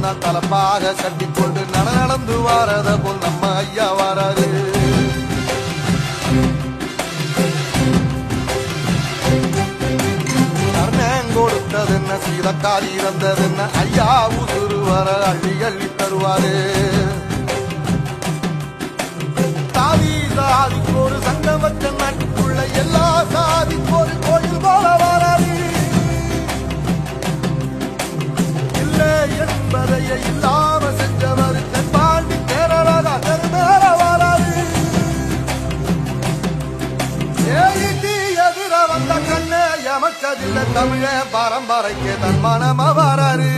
தான் தலப்பாக கட்டிக்கொண்டு நடந்து வாரத போல் நம்ம ஐயா வாராரு. கொடுத்ததென்ன சீதக்காரி இறந்ததென்ன ஐயா உசுறு வர அள்ளி அள்ளி தருவாரு. சாதி சாதிக்கு ஒரு சங்கம் வச்ச நாட்டுக்குள்ள எல்லா சாதிக்கு ஒரு கோயில் போல வராது. இல்லை என்பதைய இல்லாம செஞ்சவர் தென்பாண்டி கேரளா தெருமேல வராது. எதிர வந்த கண்ணே எமச்சதில்லை தமிழ பரம்பரைக்கு தன் மனம வராரு.